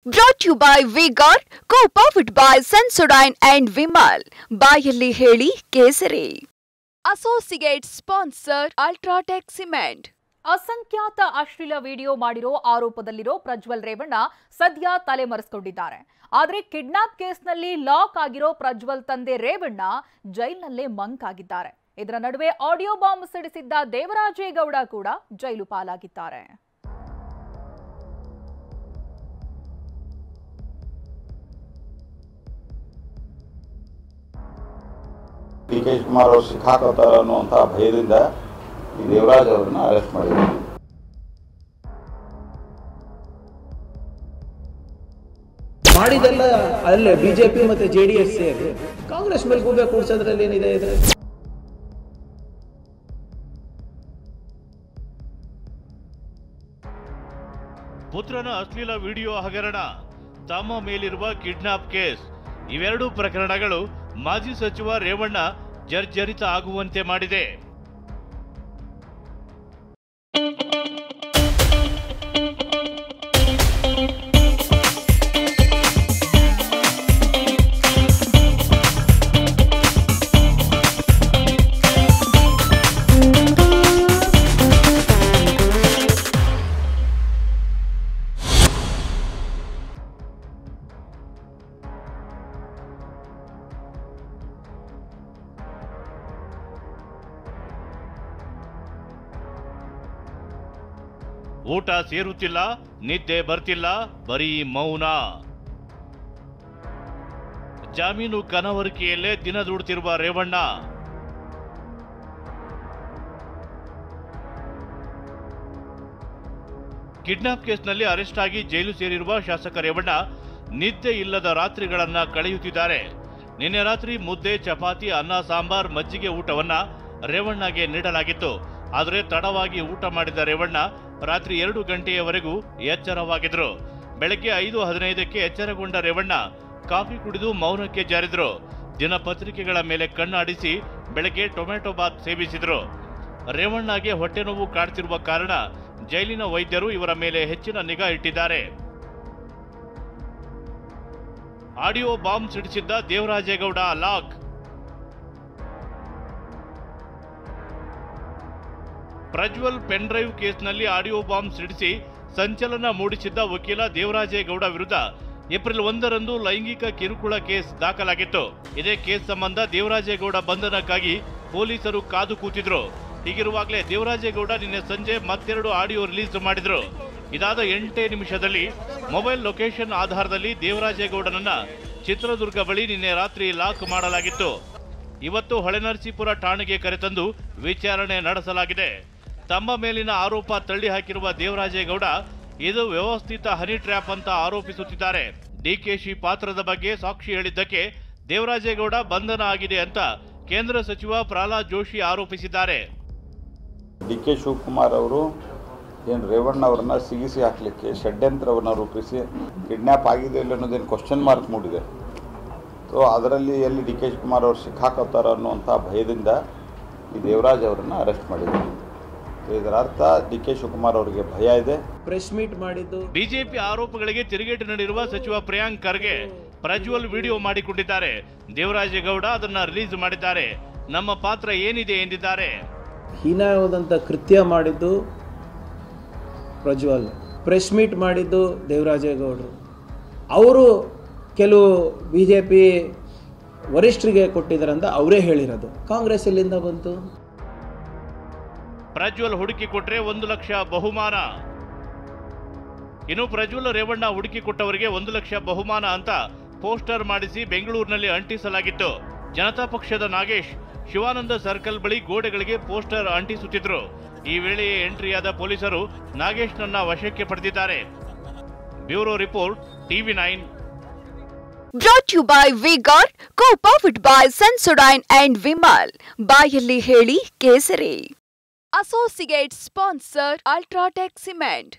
Brought to you by V-Guard, co-powered by Sensodyne and Vimal. ಬಾಯಲ್ಲಿ ಹೇಳಿ ಕೇಸರಿ. Associate sponsor Ultratech Cement. ಅಸಂಖ್ಯಾತ ಅಶ್ಲೀಲ ವಿಡಿಯೋ ಮಾಡಿರೋ ಆರೋಪದಲ್ಲಿರೋ ಪ್ರಜ್ವಲ್ ರೇವಣ್ಣ ಸದ್ಯ ತಲೆಮರೆಸಿಕೊಂಡಿದ್ದಾರೆ. ಆದರೆ ಕಿಡ್ನಾಪ್ ಕೇಸ್ನಲ್ಲಿ ಲಾಕ್ ಆಗಿರೋ ಪ್ರಜ್ವಲ್ ತಂದೆ ರೇವಣ್ಣ ಜೈಲಿನಲ್ಲೇ ಮಂಕ್ ಆಗಿದ್ದಾರೆ. ಇದರ ನಡುವೆ ಆಡಿಯೋ ಬಾಂಬ್ ಸಿಡಿಸಿದ್ದ ದೇವರಾಜೇಗೌಡ ಕೂಡ ಜೈಲು ಪಾಲಾಗಿದ್ದಾರೆ. ಡಿ.ಕೆ. ಶಿವಕುಮಾರ್ ಅವರು ಸಿಕ್ಕಾಕೋತಾರೆ ಅನ್ನುವಂಥ ಭಯದಿಂದ ಈ ದೇವರಾಜ್ ಅವರನ್ನ ಅರೆಸ್ಟ್ ಮಾಡಿದ್ದಾರೆ. ಮಾಡಿದೆಲ್ಲ ಅಲ್ಲೇ ಬಿಜೆಪಿ ಮತ್ತೆ ಜೆಡಿಎಸ್ ಸೇರಿ ಕಾಂಗ್ರೆಸ್ ಮೇಲೆ ಗೂಬೆ ಕೂಡಿಸೋದ್ರಲ್ಲಿ ಏನಿದೆ ಇದೆ. ಪುತ್ರನ ಅಶ್ಲೀಲ ವಿಡಿಯೋ ಹಗರಣ, ತಮ್ಮ ಮೇಲಿರುವ ಕಿಡ್ನಾಪ್ ಕೇಸ್, ಇವೆರಡೂ ಪ್ರಕರಣಗಳು ಮಾಜಿ ಸಚಿವ ರೇವಣ್ಣ ಜರ್ಜರಿತ ಆಗುವಂತೆ ಮಾಡಿದೆ. ಊಟ ಸೇರುತ್ತಿಲ್ಲ, ನಿದ್ದೆ ಬರ್ತಿಲ್ಲ, ಬರೀ ಮೌನ. ಜಾಮೀನು ಕನವರಿಕೆಯಲ್ಲೇ ದಿನ ದುಡುತ್ತಿರುವ ರೇವಣ್ಣ ಕಿಡ್ನಾಪ್ ಕೇಸ್ನಲ್ಲಿ ಅರೆಸ್ಟ್ ಆಗಿ ಜೈಲು ಸೇರಿರುವ ಶಾಸಕ ರೇವಣ್ಣ ನಿದ್ದೆ ಇಲ್ಲದ ರಾತ್ರಿಗಳನ್ನ ಕಳೆಯುತ್ತಿದ್ದಾರೆ. ನಿನ್ನೆ ರಾತ್ರಿ ಮುದ್ದೆ, ಚಪಾತಿ, ಅನ್ನ, ಸಾಂಬಾರ್, ಮಜ್ಜಿಗೆ ಊಟವನ್ನ ರೇವಣ್ಣಗೆ ನೀಡಲಾಗಿತ್ತು. ಆದರೆ ತಡವಾಗಿ ಊಟ ಮಾಡಿದ ರೇವಣ್ಣ ರಾತ್ರಿ 2 ಗಂಟೆಯವರೆಗೂ ಎಚ್ಚರವಾಗಿದ್ರು. ಬೆಳಗ್ಗೆ 5:15ಕ್ಕೆ ಎಚ್ಚರಗೊಂಡ ರೇವಣ್ಣ ಕಾಫಿ ಕುಡಿದು ಮೌನಕ್ಕೆ ಜಾರಿದ್ರು. ದಿನಪತ್ರಿಕೆಗಳ ಮೇಲೆ ಕಣ್ಣಾಡಿಸಿ ಬೆಳಗ್ಗೆ ಟೊಮೆಟೊ ಬಾತ್ ಸೇವಿಸಿದ್ರು. ರೇವಣ್ಣಗೆ ಹೊಟ್ಟೆ ನೋವು ಕಾಡ್ತಿರುವ ಕಾರಣ ಜೈಲಿನ ವೈದ್ಯರು ಇವರ ಮೇಲೆ ಹೆಚ್ಚಿನ ನಿಗಾ ಇಟ್ಟಿದ್ದಾರೆ. ಆಡಿಯೋ ಬಾಂಬ್ ಸಿಡಿಸಿದ್ದ Devarajegowda lock. Prajwal pen drive ಕೇಸ್ನಲ್ಲಿ ಆಡಿಯೋ ಬಾಂಬ್ ಸಿಡಿಸಿ ಸಂಚಲನ ಮೂಡಿಸಿದ್ದ ವಕೀಲ ದೇವರಾಜೇಗೌಡ ವಿರುದ್ಧ ಏಪ್ರಿಲ್ 1ರಂದು ಲೈಂಗಿಕ ಕಿರುಕುಳ ಕೇಸ್ ದಾಖಲಾಗಿತ್ತು. ಇದೇ ಕೇಸ್ ಸಂಬಂಧ ದೇವರಾಜೇಗೌಡ ಬಂಧನಕ್ಕಾಗಿ ಪೊಲೀಸರು ಕಾದು ಕೂತಿದ್ರು. ಹೀಗಿರುವಾಗಲೇ ದೇವರಾಜೇಗೌಡ ನಿನ್ನೆ ಸಂಜೆ ಮತ್ತೆರಡು ಆಡಿಯೋ ರಿಲೀಸ್ ಮಾಡಿದ್ರು. ಇದಾದ 8 ನಿಮಿಷದಲ್ಲಿ ಮೊಬೈಲ್ ಲೊಕೇಶನ್ ಆಧಾರದಲ್ಲಿ ದೇವರಾಜೇಗೌಡನನ್ನ ಚಿತ್ರದುರ್ಗ ಬಳಿ ನಿನ್ನೆ ರಾತ್ರಿ ಲಾಕ್ ಮಾಡಲಾಗಿತ್ತು. ಇವತ್ತು ಹೊಳೆನರಸೀಪುರ ಠಾಣೆಗೆ ಕರೆತಂದು ವಿಚಾರಣೆ ನಡೆಸಲಾಗಿದೆ. ತಮ್ಮ ಮೇಲಿನ ಆರೋಪ ತಳ್ಳಿ ಹಾಕಿರುವ ದೇವರಾಜೇಗೌಡ ಇದು ವ್ಯವಸ್ಥಿತ ಹನಿ ಟ್ರ್ಯಾಪ್ ಅಂತ ಆರೋಪಿಸುತ್ತಿದ್ದಾರೆ. ಡಿಕೆಶಿ ಪಾತ್ರದ ಬಗ್ಗೆ ಸಾಕ್ಷಿ ಹೇಳಿದ್ದಕ್ಕೆ ದೇವರಾಜೇಗೌಡ ಬಂಧನ ಆಗಿದೆ ಅಂತ ಕೇಂದ್ರ ಸಚಿವ ಪ್ರಹ್ಲಾದ್ ಜೋಶಿ ಆರೋಪಿಸಿದ್ದಾರೆ. ಡಿ.ಕೆ. ಶಿವಕುಮಾರ್ ಅವರು ಏನು ರೇವಣ್ಣ ಅವರನ್ನ ಸಿಗಿಸಿ ಹಾಕಲಿಕ್ಕೆ ಷಡ್ಯಂತ್ರವನ್ನು ರೂಪಿಸಿ ಕಿಡ್ನ್ಯಾಪ್ ಆಗಿದೆ ಇಲ್ಲ ಅನ್ನೋದೇನು ಕ್ವಶನ್ ಮಾರ್ಕ್ ಮೂಡಿದೆ. ಸೊ ಅದರಲ್ಲಿ ಎಲ್ಲಿ ಡಿ.ಕೆ. ಶಿವಕುಮಾರ್ ಅವರು ಸಿಕ್ಕಾಕೋತಾರೆ ಅನ್ನುವಂಥ ಭಯದಿಂದ ಈ ದೇವರಾಜ್ ಅವರನ್ನು ಅರೆಸ್ಟ್ ಮಾಡಿದ್ದಾರೆ. ಇದರ ಅರ್ಥ ಡಿ.ಕೆ. ಶಿವಕುಮಾರ್ ಅವರಿಗೆ ಭಯ ಇದೆ. ಪ್ರೆಸ್ ಮೀಟ್ ಮಾಡಿದ್ದು ಬಿಜೆಪಿ ಆರೋಪಗಳಿಗೆ ತಿರುಗೇಟು ನೀಡಿರುವ ಸಚಿವ ಪ್ರಿಯಾಂಕ್ ಖರ್ಗೆ ಪ್ರಜ್ವಲ್ ವಿಡಿಯೋ ಮಾಡಿಕೊಂಡಿದ್ದಾರೆ. ದೇವರಾಜೇಗೌಡ ಅದನ್ನ ರಿಲೀಸ್ ಮಾಡಿದ್ದಾರೆ. ನಮ್ಮ ಪಾತ್ರ ಏನಿದೆ ಎಂದಿದ್ದಾರೆ. ಹೀನಾಯವಾದಂಥ ಕೃತ್ಯ ಮಾಡಿದ್ದು ಪ್ರಜ್ವಲ್, ಪ್ರೆಸ್ ಮೀಟ್ ಮಾಡಿದ್ದು ದೇವರಾಜೇಗೌಡರು. ಅವರು ಕೆಲವು ಬಿಜೆಪಿ ವರಿಷ್ಠರಿಗೆ ಕೊಟ್ಟಿದ್ದಾರಂತ ಅವರೇ ಹೇಳಿರೋದು. ಕಾಂಗ್ರೆಸ್ ಎಲ್ಲಿಂದ ಬಂತು? ಪ್ರಜ್ವಲ್ ಹುಡುಕಿ ಕೊಟ್ರೆ 1 ಲಕ್ಷ ಬಹುಮಾನ. ಇನ್ನು ಪ್ರಜ್ವಲ್ ರೇವಣ್ಣ ಹುಡುಕಿ ಕೊಟ್ಟವರಿಗೆ 1 ಲಕ್ಷ ಬಹುಮಾನ ಅಂತ ಪೋಸ್ಟರ್ ಮಾಡಿಸಿ ಬೆಂಗಳೂರಿನಲ್ಲಿ ಅಂಟಿಸಲಾಗಿತ್ತು. ಜನತಾ ಪಕ್ಷದ ನಾಗೇಶ್ ಶಿವಾನಂದ ಸರ್ಕಲ್ ಬಳಿ ಗೋಡೆಗಳಿಗೆ ಪೋಸ್ಟರ್ ಅಂಟಿಸುತ್ತಿದ್ರು. ಈ ವೇಳೆಯೇ ಎಂಟ್ರಿಯಾದ ಪೊಲೀಸರು ನಾಗೇಶ್ನನ್ನ ವಶಕ್ಕೆ ಪಡೆದಿದ್ದಾರೆ. Bureau report, TV9. Brought to you by V-Guard, co-powered by Sensodyne and Vimal. ಬಾಯಲ್ಲಿ ಹೇಳಿ ಕೇಸರಿ. Associate sponsor Ultratech Cement.